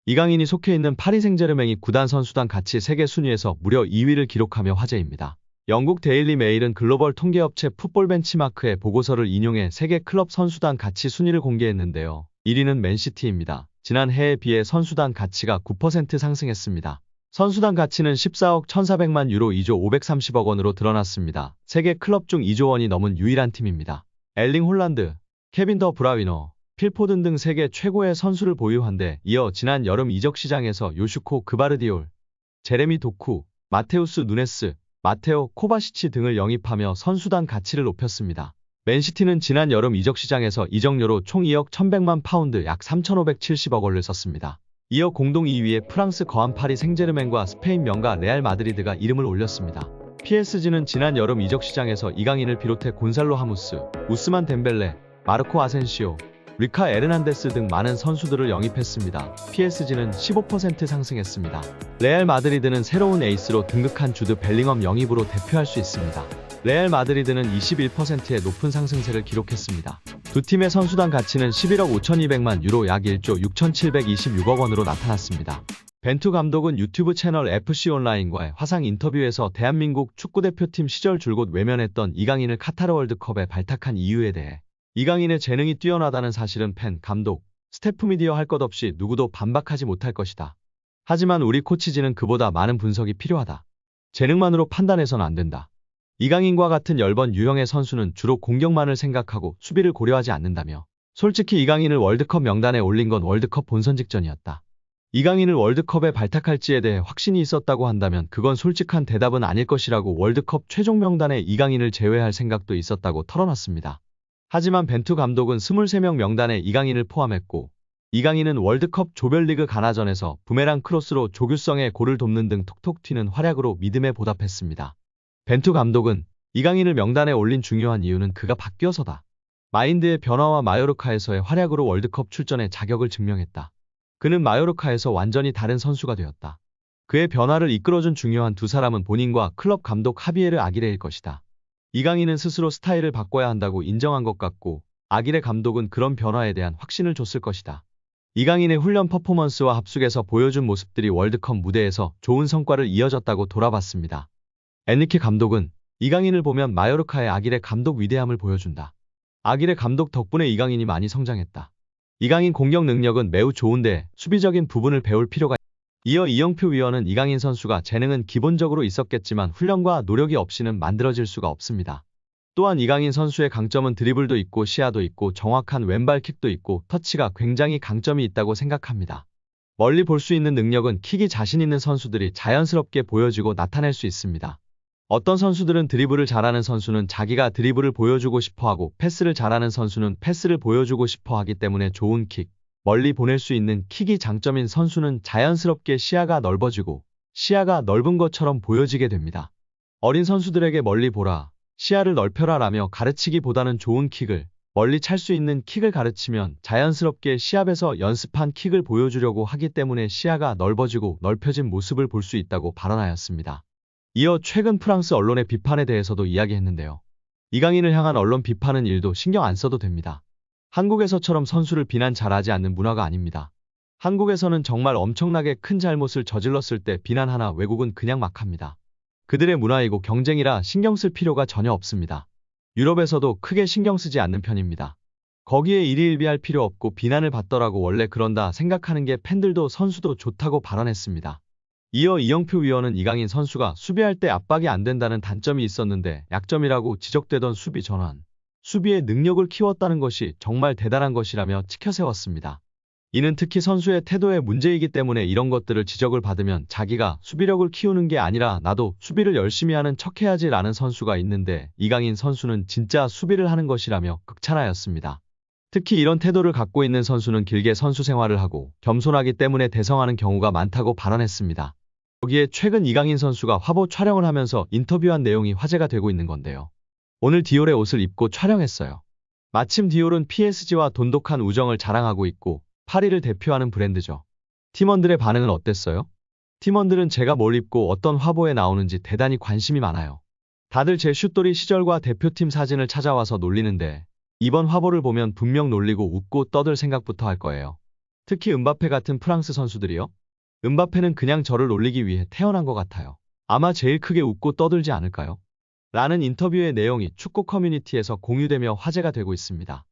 이강인이 속해 있는 파리 생제르맹이 구단 선수단 가치 세계 순위에서 무려 2위를 기록하며 화제입니다. 영국 데일리 메일은 글로벌 통계업체 풋볼 벤치마크의 보고서를 인용해 세계 클럽 선수단 가치 순위를 공개했는데요. 1위는 맨시티입니다. 지난해에 비해 선수단 가치가 9% 상승했습니다. 선수단 가치는 14억 1,400만 유로 2조 530억 원으로 드러났습니다. 세계 클럽 중 2조 원이 넘은 유일한 팀입니다. 엘링 홀란드, 케빈 더 브라위너, 필 포든 등 세계 최고의 선수를 보유한 데 이어 지난 여름 이적 시장에서 요슈코 그바르디올, 제레미 도쿠, 마테우스 누네스, 마테오 코바시치 등을 영입하며 선수단 가치를 높였습니다. 맨시티는 지난 여름 이적 시장에서 이적료로 총 2억 1,100만 파운드 약 3,570억 원을 썼습니다. 이어 공동 2위에 프랑스 거한 파리 생제르맹과 스페인 명가 레알 마드리드가 이름을 올렸습니다. PSG는 지난 여름 이적 시장에서 이강인을 비롯해 곤살로 하무스, 우스만 덴벨레, 마르코 아센시오, 리카 에르난데스 등 많은 선수들을 영입했습니다. PSG는 15% 상승했습니다. 레알 마드리드는 새로운 에이스로 등극한 주드 벨링엄 영입으로 대표할 수 있습니다. 레알 마드리드는 21%의 높은 상승세를 기록했습니다. 두 팀의 선수단 가치는 11억 5,200만 유로 약 1조 6,726억 원으로 나타났습니다. 벤투 감독은 유튜브 채널 FC 온라인과의 화상 인터뷰에서 대한민국 축구대표팀 시절 줄곧 외면했던 이강인을 카타르 월드컵에 발탁한 이유에 대해 이강인의 재능이 뛰어나다는 사실은 팬, 감독, 스태프 미디어 할 것 없이 누구도 반박하지 못할 것이다. 하지만 우리 코치진은 그보다 많은 분석이 필요하다. 재능만으로 판단해서는 안 된다. 이강인과 같은 열번 유형의 선수는 주로 공격만을 생각하고 수비를 고려하지 않는다며 솔직히 이강인을 월드컵 명단에 올린 건 월드컵 본선 직전이었다. 이강인을 월드컵에 발탁할지에 대해 확신이 있었다고 한다면 그건 솔직한 대답은 아닐 것이라고 월드컵 최종 명단에 이강인을 제외할 생각도 있었다고 털어놨습니다. 하지만 벤투 감독은 23명 명단에 이강인을 포함했고 이강인은 월드컵 조별리그 가나전에서 부메랑 크로스로 조규성의 골을 돕는 등 톡톡 튀는 활약으로 믿음에 보답했습니다. 벤투 감독은 이강인을 명단에 올린 중요한 이유는 그가 바뀌어서다. 마인드의 변화와 마요르카에서의 활약으로 월드컵 출전의 자격을 증명했다. 그는 마요르카에서 완전히 다른 선수가 되었다. 그의 변화를 이끌어준 중요한 두 사람은 본인과 클럽 감독 하비에르 아기레일 것이다. 이강인은 스스로 스타일을 바꿔야 한다고 인정한 것 같고 아기레 감독은 그런 변화에 대한 확신을 줬을 것이다. 이강인의 훈련 퍼포먼스와 합숙에서 보여준 모습들이 월드컵 무대에서 좋은 성과를 이어졌다고 돌아봤습니다. 엔리케 감독은 이강인을 보면 마요르카의 아기레 감독 위대함을 보여준다. 아기레 감독 덕분에 이강인이 많이 성장했다. 이강인 공격 능력은 매우 좋은데 수비적인 부분을 배울 필요가 있다. 이어 이영표 위원은 이강인 선수가 재능은 기본적으로 있었겠지만 훈련과 노력이 없이는 만들어질 수가 없습니다. 또한 이강인 선수의 강점은 드리블도 있고 시야도 있고 정확한 왼발킥도 있고 터치가 굉장히 강점이 있다고 생각합니다. 멀리 볼 수 있는 능력은 킥이 자신 있는 선수들이 자연스럽게 보여주고 나타낼 수 있습니다. 어떤 선수들은 드리블을 잘하는 선수는 자기가 드리블을 보여주고 싶어하고 패스를 잘하는 선수는 패스를 보여주고 싶어하기 때문에 좋은 킥, 멀리 보낼 수 있는 킥이 장점인 선수는 자연스럽게 시야가 넓어지고 시야가 넓은 것처럼 보여지게 됩니다. 어린 선수들에게 멀리 보라, 시야를 넓혀라 라며 가르치기보다는 좋은 킥을, 멀리 찰 수 있는 킥을 가르치면 자연스럽게 시합에서 연습한 킥을 보여주려고 하기 때문에 시야가 넓어지고 넓혀진 모습을 볼 수 있다고 발언하였습니다. 이어 최근 프랑스 언론의 비판에 대해서도 이야기했는데요. 이강인을 향한 언론 비판은 일도 신경 안 써도 됩니다. 한국에서처럼 선수를 비난 잘하지 않는 문화가 아닙니다. 한국에서는 정말 엄청나게 큰 잘못을 저질렀을 때 비난하나 외국은 그냥 막 합니다. 그들의 문화이고 경쟁이라 신경 쓸 필요가 전혀 없습니다. 유럽에서도 크게 신경 쓰지 않는 편입니다. 거기에 일희일비할 필요 없고 비난을 받더라고 원래 그런다 생각하는 게 팬들도 선수도 좋다고 발언했습니다. 이어 이영표 위원은 이강인 선수가 수비할 때 압박이 안 된다는 단점이 있었는데 약점이라고 지적되던 수비 전환, 수비의 능력을 키웠다는 것이 정말 대단한 것이라며 치켜세웠습니다. 이는 특히 선수의 태도의 문제이기 때문에 이런 것들을 지적을 받으면 자기가 수비력을 키우는 게 아니라 나도 수비를 열심히 하는 척해야지 라는 선수가 있는데 이강인 선수는 진짜 수비를 하는 것이라며 극찬하였습니다. 특히 이런 태도를 갖고 있는 선수는 길게 선수 생활을 하고 겸손하기 때문에 대성하는 경우가 많다고 발언했습니다. 여기에 최근 이강인 선수가 화보 촬영을 하면서 인터뷰한 내용이 화제가 되고 있는 건데요. 오늘 디올의 옷을 입고 촬영했어요. 마침 디올은 PSG와 돈독한 우정을 자랑하고 있고 파리를 대표하는 브랜드죠. 팀원들의 반응은 어땠어요? 팀원들은 제가 뭘 입고 어떤 화보에 나오는지 대단히 관심이 많아요. 다들 제 슛돌이 시절과 대표팀 사진을 찾아와서 놀리는데 이번 화보를 보면 분명 놀리고 웃고 떠들 생각부터 할 거예요. 특히 음바페 같은 프랑스 선수들이요. 음바페는 그냥 저를 놀리기 위해 태어난 것 같아요. 아마 제일 크게 웃고 떠들지 않을까요? 라는 인터뷰의 내용이 축구 커뮤니티에서 공유되며 화제가 되고 있습니다.